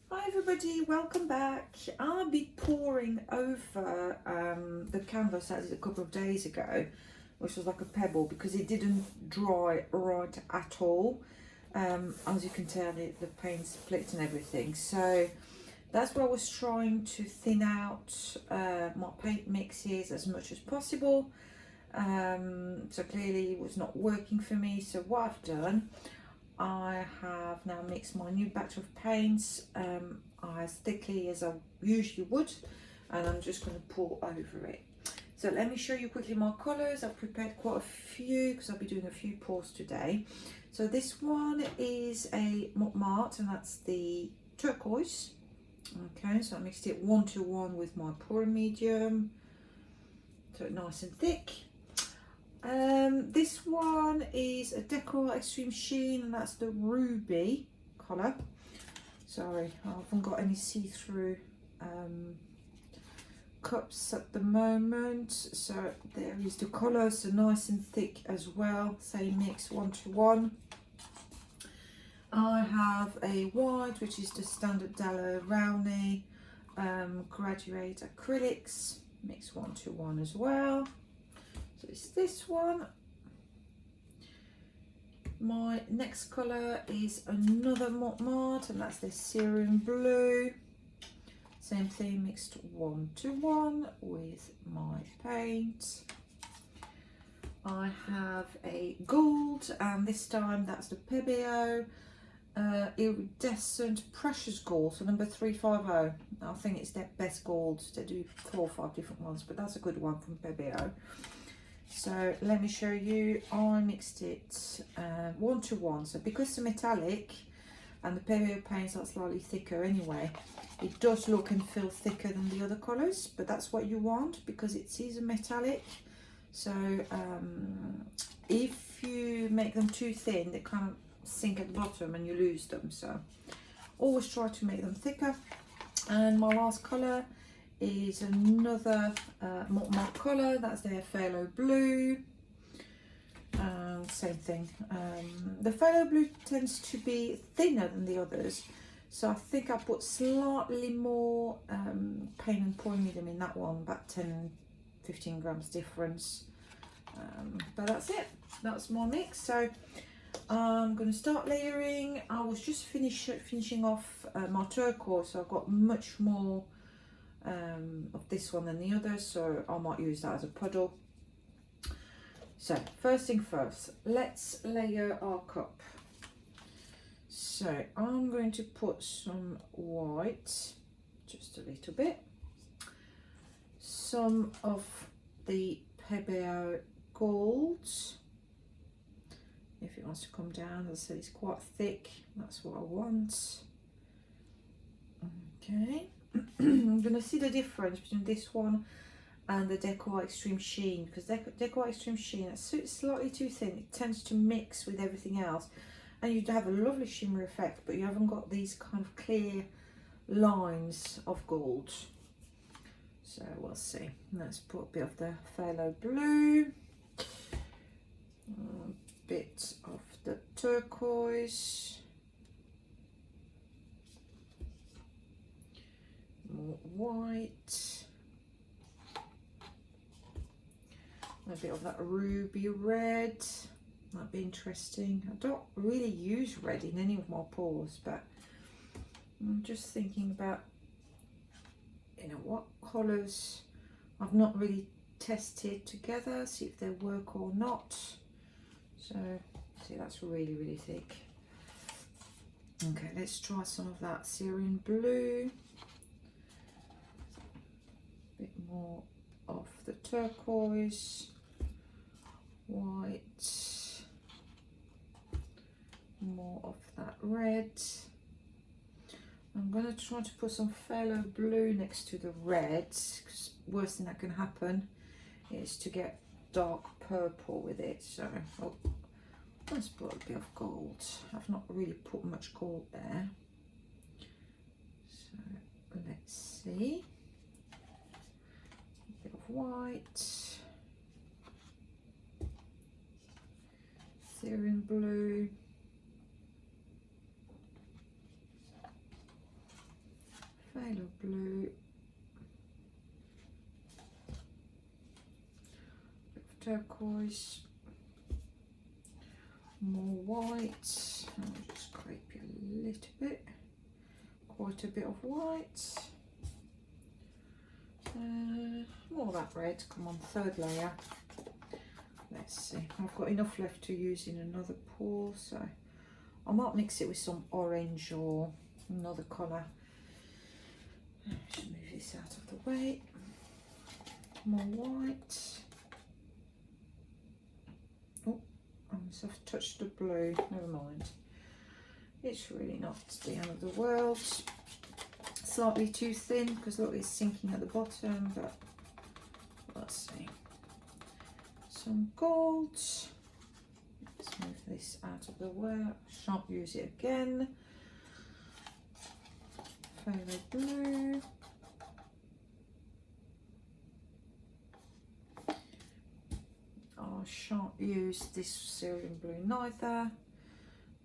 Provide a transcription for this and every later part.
Hi everybody, welcome back. I'll be pouring over the canvas I did a couple of days ago, which was like a pebble because it didn't dry right at all. As you can tell, the paint split and everything. So that's why I was trying to thin out my paint mixes as much as possible. So clearly it was not working for me. So what I've done, I have now mixed my new batch of paints as thickly as I usually would, and I'm just going to pour over it. So let me show you quickly my colours. I've prepared quite a few because I'll be doing a few pours today. So this one is a Montmartre, and that's the turquoise. Okay, so I mixed it 1-to-1 with my pouring medium, so nice and thick. This one is a Decor Extreme Sheen, and that's the ruby colour. Sorry, I haven't got any see-through cups at the moment. So there is the colour, so nice and thick as well. Same mix, 1-to-1. I have a white, which is the standard Daler Rowney Graduate Acrylics, mix 1-to-1 as well. So it's this one. My next colour is another Montmartre, and that's this Cerulean Blue. Same thing, mixed 1-to-1 with my paint. I have a gold, and this time that's the Pebeo Iridescent Precious Gold, so number 350. I think it's their best gold. They do 4 or 5 different ones, but that's a good one from Pebeo. So let me show you. I mixed it 1-to-1. So because it's metallic and the Pebeo paints are slightly thicker anyway, it does look and feel thicker than the other colours, but that's what you want because it is a metallic. So if you make them too thin, they kind of sink at the bottom and you lose them. So always try to make them thicker. And my last colour is another Montmartre colour, that's their Phthalo Blue. Same thing. The Phthalo Blue tends to be thinner than the others, so I think I put slightly more paint and pouring medium in that one, about 10-15 grams difference. But that's it, that's my mix. So I'm going to start layering. I was just finishing off my turquoise, so I've got much more of this one than the other, so I might use that as a puddle. So first thing first, let's layer our cup. So I'm going to put some white, just a little bit, some of the Pebeo gold. If it wants to come down, as I said, it's quite thick, that's what I want. Okay. I'm going to see the difference between this one and the Decor Extreme Sheen, because Decor Extreme Sheen, it's slightly too thin. It tends to mix with everything else, and you'd have a lovely shimmer effect, but you haven't got these kind of clear lines of gold. So we'll see. Let's put a bit of the Phthalo Blue, a bit of the turquoise, more white, a bit of that ruby red. Might be interesting. I don't really use red in any of my pours, but I'm just thinking about, you know, what colours I've not really tested together, see if they work or not. So see, that's really thick. Okay, let's try some of that Cerulean Blue, a bit more of the turquoise, white, more of that red. I'm going to try to put some Phthalo Blue next to the red, because worst thing that can happen is to get dark purple with it. So let's put a bit of gold. I've not really put much gold there, so let's see. A bit of white, Cerulean Blue, Phthalo blue, turquoise, more white, and I'll just scrape it a little bit, quite a bit of white, more of that red, come on, third layer. Let's see, I've got enough left to use in another pour, so I might mix it with some orange or another colour. Just move this out of the way, more white. So I've touched the blue, never mind. It's really not the end of the world. Slightly too thin because look, it's sinking at the bottom, but let's see. Some gold. Let's move this out of the way. Shan't use it again. Phthalo blue. I shan't use this cerulean blue neither,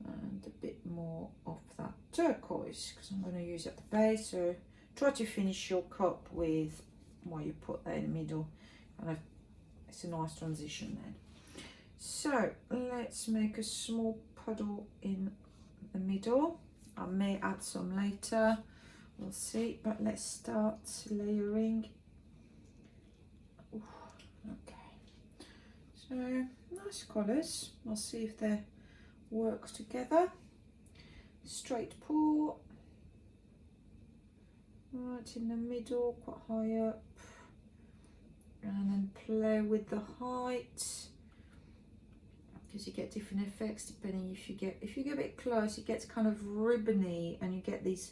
and a bit more of that turquoise because I'm going to use it at the base. So try to finish your cup with what you put there in the middle, and it's a nice transition then. So let's make a small puddle in the middle. I may add some later, we'll see, but let's start layering. Ooh, okay. So nice colours. I'll see if they work together. Straight pour, right in the middle, quite high up, and then play with the height because you get different effects depending. If you get a bit close, it gets kind of ribbony and you get these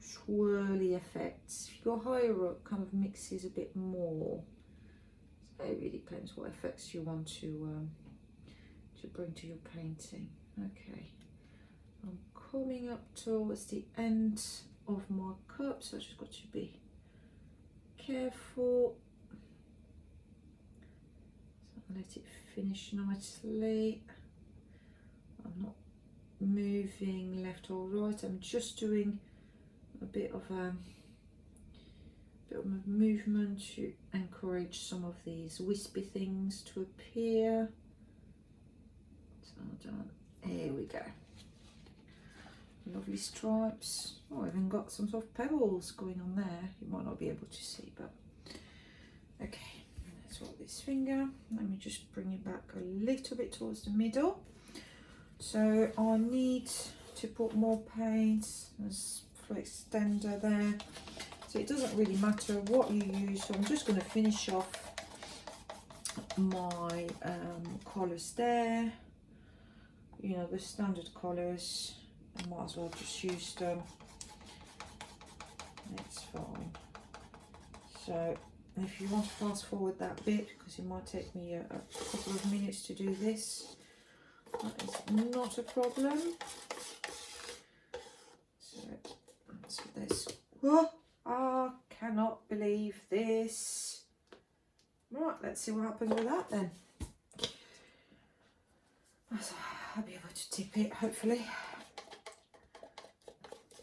swirly effects. If you go higher up, kind of mixes a bit more. It really depends what effects you want to bring to your painting. Okay, I'm coming up towards the end of my cup, so I just got to be careful. So let it finish nicely. I'm not moving left or right. I'm just doing a bit of a movement to encourage some of these wispy things to appear. So done. Here we go. Lovely stripes. Oh, I've even got some sort of pebbles going on there. You might not be able to see, but okay. Let's roll this finger. Let me just bring it back a little bit towards the middle. So I need to put more paint. There's a extender there. So it doesn't really matter what you use. So I'm just going to finish off my colours there. You know, the standard colours. I might as well just use them. It's fine. So if you want to fast forward that bit, because it might take me a couple of minutes to do this, that is not a problem. So let's do this. Whoa! I cannot believe this. Right, let's see what happens with that then. I'll be able to tip it, hopefully.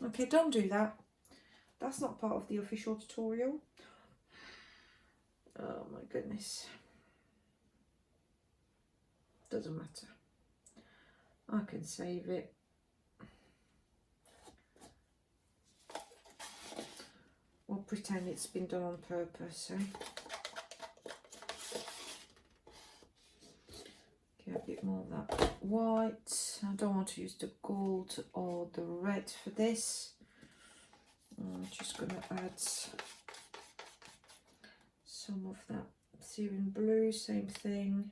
Okay, don't do that. That's not part of the official tutorial. Oh my goodness. Doesn't matter. I can save it. We'll pretend it's been done on purpose, eh? Get a bit more of that white. I don't want to use the gold or the red for this. I'm just going to add some of that cerulean blue, same thing.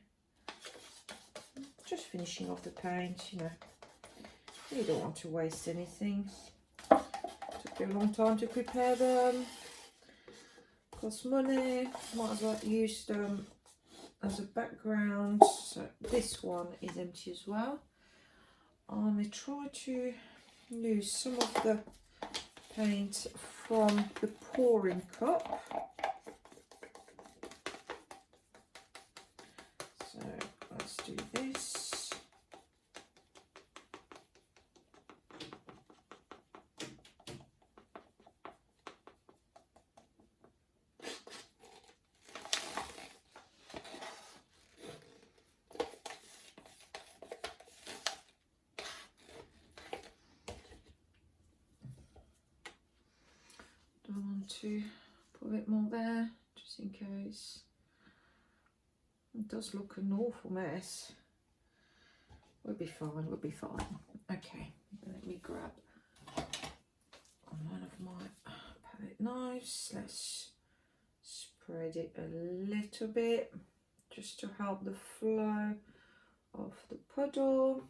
Just finishing off the paint, you know. You don't want to waste anything. Took me a long time to prepare them. Cost money. Might as well use them as a background. So this one is empty as well. I'm going to try to use some of the paint from the pouring cup. So let's do this. to put a bit more there, just in case. It does look an awful mess. We'll be fine, we'll be fine. Okay, let me grab one of my palette knives. Let's spread it a little bit, just to help the flow of the puddle.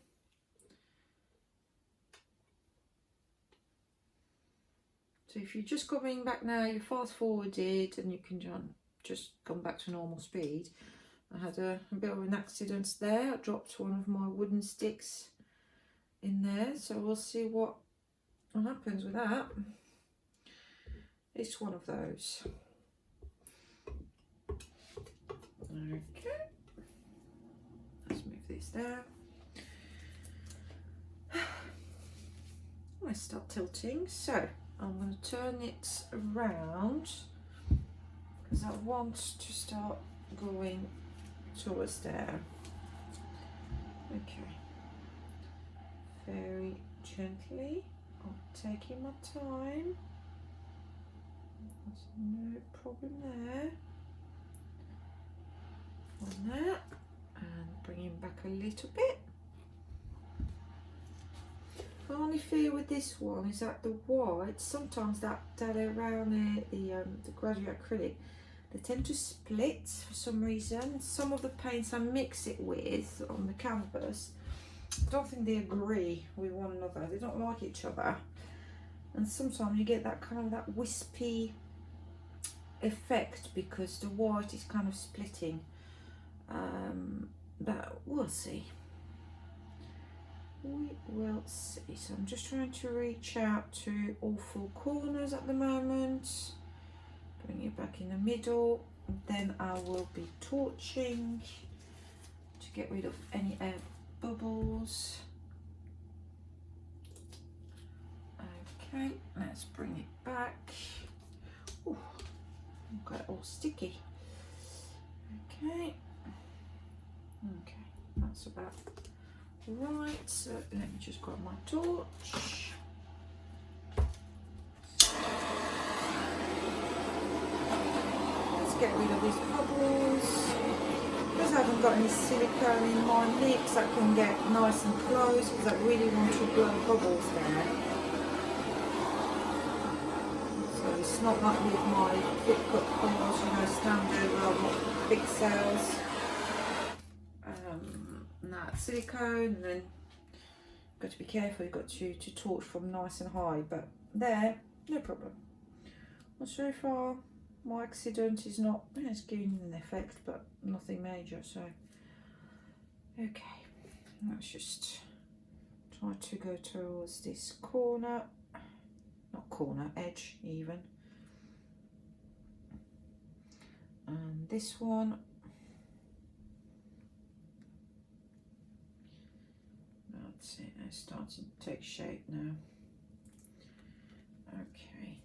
So if you're just coming back now, you fast forwarded and you can just come back to normal speed. I had a bit of an accident there. I dropped one of my wooden sticks in there, so we'll see what happens with that. It's one of those. Okay, let's move this down. Let's start tilting. So I'm going to turn it around because I want to start going towards there. Okay, very gently. I'm taking my time. There's no problem there. On that, and bring him back a little bit. The only fear with this one is that the white, sometimes that around the graduate acrylic, they tend to split for some reason. Some of the paints I mix it with on the canvas, I don't think they agree with one another. They don't like each other, and sometimes you get that kind of that wispy effect because the white is kind of splitting. But we'll see. We will see. So I'm just trying to reach out to all four corners at the moment. Bring it back in the middle. Then I will be torching to get rid of any air bubbles. Okay, let's bring it back. Ooh, got it all sticky. Okay. Okay, that's about right. So let me just grab my torch. Let's get rid of these bubbles. Because I haven't got any silicone in my mix, I can get nice and close because I really want to blow bubbles there. So it's not like with my quick cut colours, you know, standard where I've got big cells. Silicone, and then you've got to be careful, you've got to torch from nice and high, but there, no problem. Well, so far my accident is not, it's giving an effect, but nothing major, so okay, let's just try to go towards this corner, not corner, edge even, and this one. That's it, it's starting to take shape now. Okay.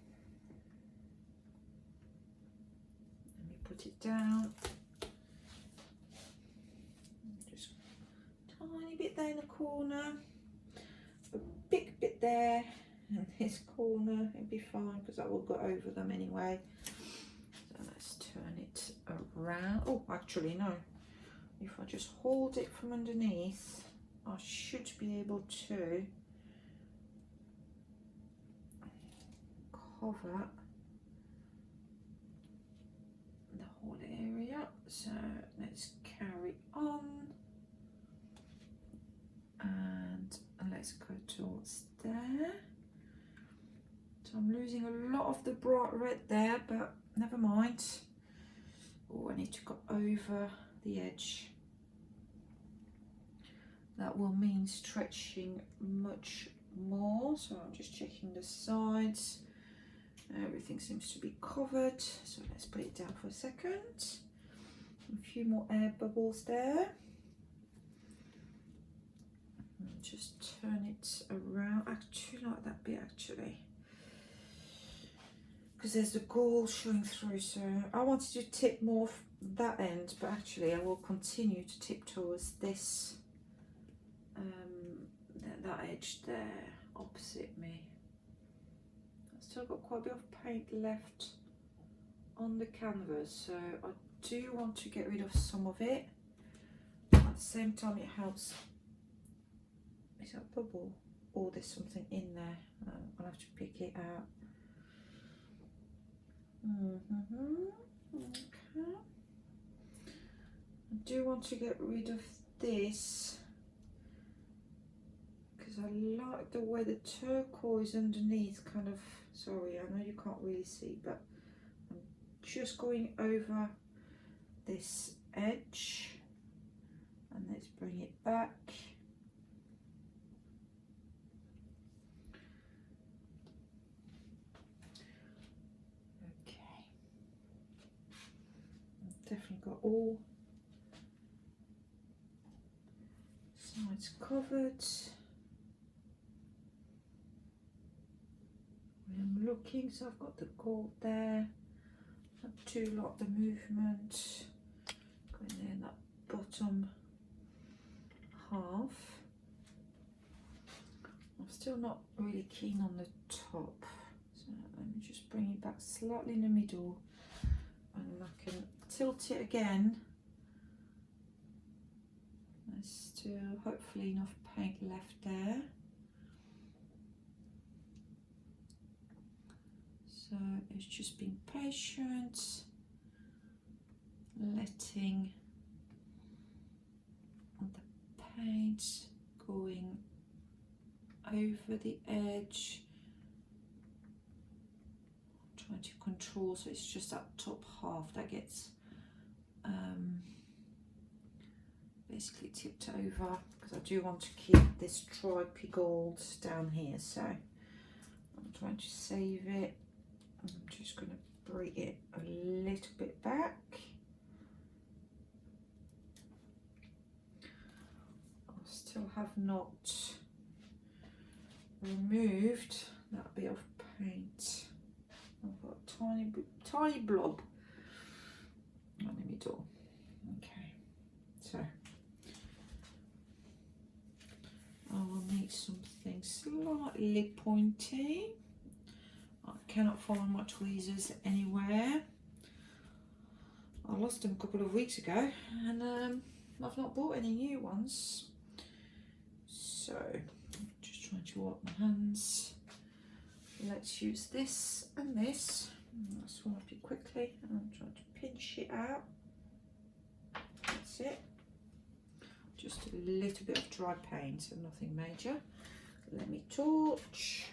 Let me put it down. Just tiny bit there in the corner. A big bit there. And this corner, it'll be fine because I will go over them anyway. So let's turn it around. Oh, actually no. If I just hold it from underneath, I should be able to cover the whole area. So let's carry on and let's go towards there. So I'm losing a lot of the bright red there, but never mind. Oh, I need to go over the edge. That will mean stretching much more, so I'm just checking the sides. Everything seems to be covered, so let's put it down for a second. A few more air bubbles there. And just turn it around. Actually, like that bit actually, because there's the gold showing through. So I wanted to tip more that end, but actually I will continue to tip towards this. That edge there opposite me. Let's still got quite a bit of paint left on the canvas, so I do want to get rid of some of it. At the same time, it helps. Is that bubble? Or there's something in there. I'll have to pick it out. Okay. I do want to get rid of this because I like the way the turquoise underneath kind of, sorry, I know you can't really see, but I'm just going over this edge, and let's bring it back. Okay, I've definitely got all sides covered. I'm looking, so I've got the gold there. I do like the movement going there in that bottom half. I'm still not really keen on the top, so let me just bring it back slightly in the middle, and I can tilt it again. There's still hopefully enough paint left there. So it's just being patient, letting the paint going over the edge, trying to control so it's just that top half that gets basically tipped over, because I do want to keep this stripy gold down here, so I'm trying to save it. I'm just going to bring it a little bit back. I still have not removed that bit of paint. I've got a tiny blob in the middle. Okay, so I will need something slightly pointy. I cannot find my tweezers anywhere. I lost them a couple of weeks ago, and I've not bought any new ones. So, just trying to wipe my hands. Let's use this and this. I'll swipe it quickly, and I'm trying to pinch it out. That's it. Just a little bit of dry paint, so nothing major. Let me torch.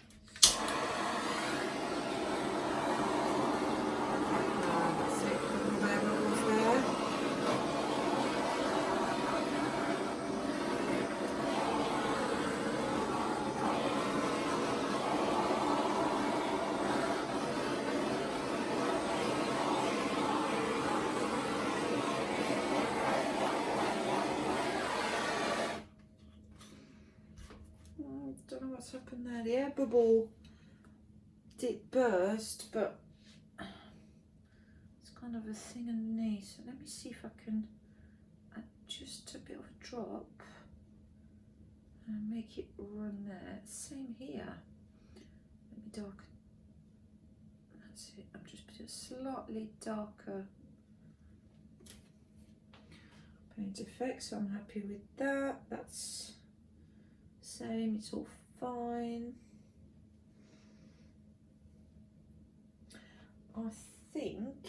That's it, there bubbles there. Don't know what's happened there. The air bubble did burst, but it's kind of a thing underneath. So let me see if I can add just a bit of a drop and make it run there. Same here. Let me darken. That's it. I'm just putting a slightly darker paint effect, so I'm happy with that. That's same, it's all fine. I think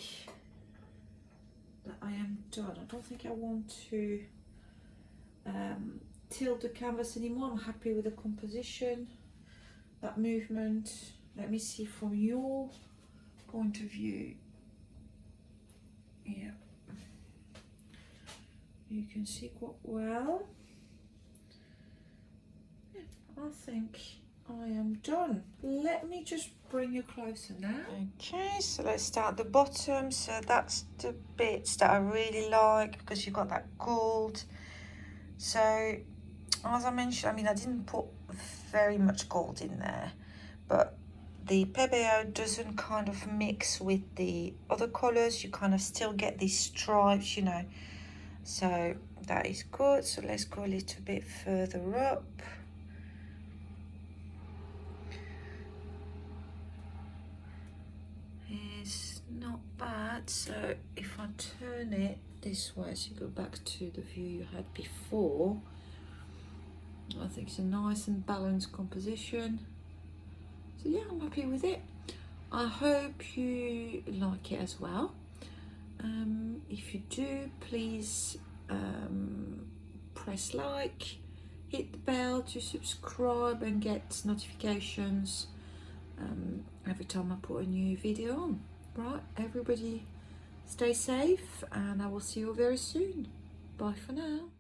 that I am done. I don't think I want to tilt the canvas anymore. I'm happy with the composition, that movement. Let me see from your point of view. Yeah, you can see quite well. I think I am done. Let me just bring you closer now. Okay, so let's start at the bottom. So that's the bits that I really like, because you've got that gold. So as I mentioned, I mean, I didn't put very much gold in there, but the Pebeo doesn't kind of mix with the other colors. You kind of still get these stripes, you know. So that is good. So let's go a little bit further up. not bad. So if I turn it this way, so you go back to the view you had before, I think it's a nice and balanced composition. So yeah, I'm happy with it. I hope you like it as well. If you do, please press like, hit the bell to subscribe and get notifications every time I put a new video on. Right, everybody stay safe, and I will see you very soon. Bye for now.